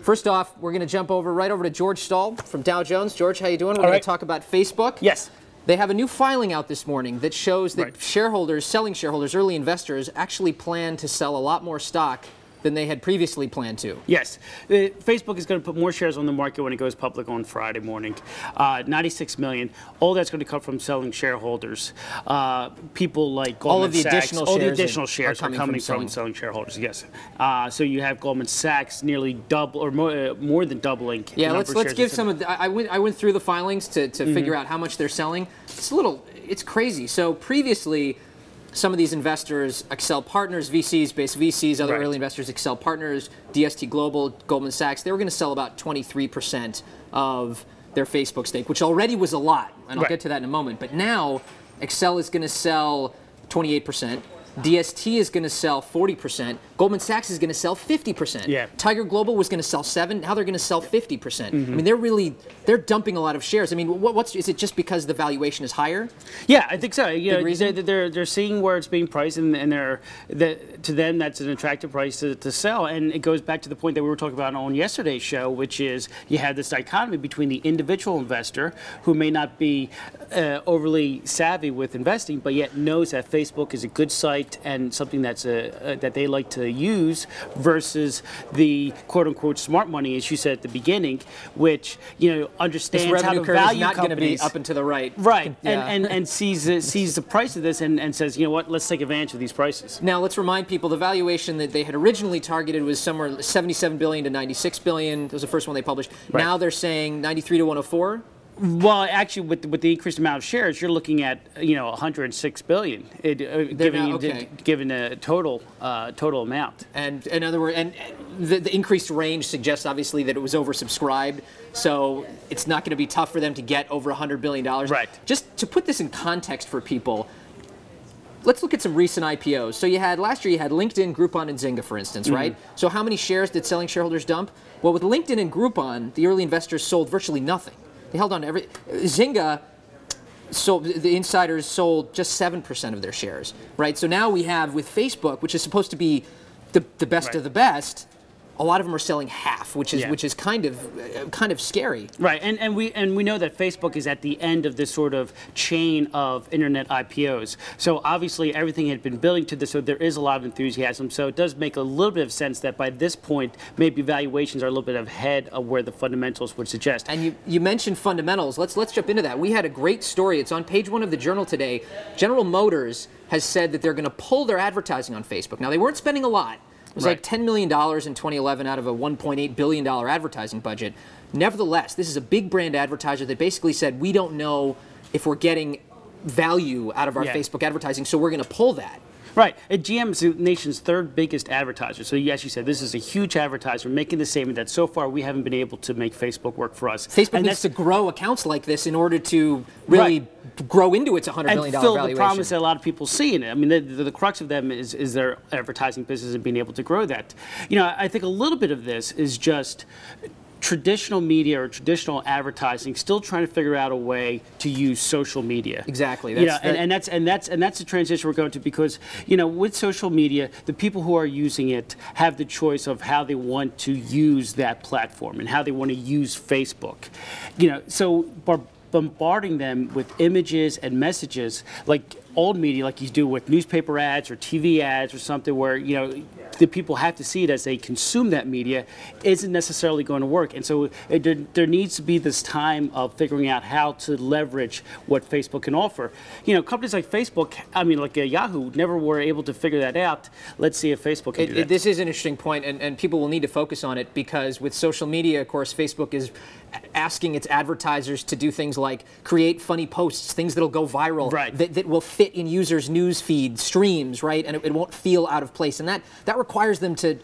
First off, we're going to jump right over to George Stahl from Dow Jones. George, how you doing? We're going to talk about Facebook. Yes. They have a new filing out this morning that shows that shareholders, selling shareholders, early investors, actually plan to sell a lot more stock than they had previously planned to. Yes. Facebook is going to put more shares on the market when it goes public on Friday morning. 96 million. All that's going to come from selling shareholders. People like Goldman Sachs. All the additional shares are coming from selling shareholders, yes. So you have Goldman Sachs nearly double, or more than doubling. Yeah, let's give some of the, I went through the filings to figure out how much they're selling. It's crazy. So previously, some of these investors, Accel Partners, VCs, base VCs, other early investors, Accel Partners, DST Global, Goldman Sachs, they were going to sell about 23% of their Facebook stake, which already was a lot, and I'll get to that in a moment. But now, Accel is going to sell 28%. DST is going to sell 40%. Goldman Sachs is going to sell 50%. Yeah. Tiger Global was going to sell 7%. Now they're going to sell 50%. I mean, they're dumping a lot of shares. I mean, is it just because the valuation is higher? Yeah, I think so. You know, they're seeing where it's being priced, and to them that's an attractive price to sell. And it goes back to the point that we were talking about on yesterday's show, which is you have this dichotomy between the individual investor who may not be overly savvy with investing, but yet knows that Facebook is a good site and something that's that they like to use, versus the quote-unquote smart money, as you said at the beginning, which understands how the value not going to be up and to the right, and sees the price of this and says, you know what, let's take advantage of these prices. Now let's remind people the valuation that they had originally targeted was somewhere 77 billion to 96 billion. That was the first one they published. Now they're saying 93 to 104. Well, actually, with the increased amount of shares, you're looking at 106 billion, given a total amount. And in other words, and the increased range suggests obviously that it was oversubscribed, so it's not going to be tough for them to get over $100 billion. Right. Just to put this in context for people, let's look at some recent IPOs. So last year you had LinkedIn, Groupon, and Zynga, for instance, right? So how many shares did selling shareholders dump? Well, with LinkedIn and Groupon, the early investors sold virtually nothing. They held on to every. Zynga, the insiders sold just 7% of their shares, right? So now we have with Facebook, which is supposed to be the best of the best, a lot of them are selling half, which is kind of scary. Right, and we know that Facebook is at the end of this sort of chain of internet IPOs. So obviously everything had been building to this, so there is a lot of enthusiasm. So it does make a little bit of sense that by this point, maybe valuations are a little bit ahead of where the fundamentals would suggest. And you mentioned fundamentals. Let's jump into that. We had a great story. It's on page 1 of the Journal today. General Motors has said that they're going to pull their advertising on Facebook. Now they weren't spending a lot. It was like $10 million in 2011 out of a $1.8 billion advertising budget. Nevertheless, this is a big brand advertiser that basically said, we don't know if we're getting value out of our Facebook advertising, so we're going to pull that. Right. GM is the nation's third biggest advertiser. So as you said, this is a huge advertiser making the statement that so far we haven't been able to make Facebook work for us. Facebook needs to grow accounts like this in order to really grow into its $100 million valuation. And fill the promise that a lot of people see in it. I mean, the crux of them is their advertising business and being able to grow that. I think a little bit of this is just traditional media or traditional advertising still trying to figure out a way to use social media. Exactly. And that's the transition we're going to, because with social media, the people who are using it have the choice of how they want to use that platform and how they want to use Facebook. So bombarding them with images and messages like old media, like you do with newspaper ads or TV ads or something, where the people have to see it as they consume that media, isn't necessarily going to work. And so there needs to be this time of figuring out how to leverage what Facebook can offer. Companies like Facebook, like Yahoo, never were able to figure that out. Let's see if Facebook can do that. This is an interesting point, and people will need to focus on it, because with social media, of course, Facebook is asking its advertisers to do things like create funny posts, things that'll go viral, that will fit in users' news feed, streams, right? And it won't feel out of place. And that requires them to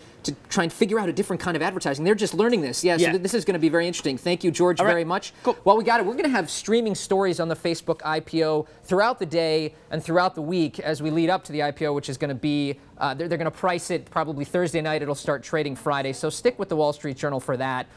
try and figure out a different kind of advertising. They're just learning this. So this is going to be very interesting. Thank you, George, very much. Cool. Well, we got it. We're going to have streaming stories on the Facebook IPO throughout the day and throughout the week as we lead up to the IPO, which is going to be, they're going to price it probably Thursday night. It'll start trading Friday. So stick with the Wall Street Journal for that.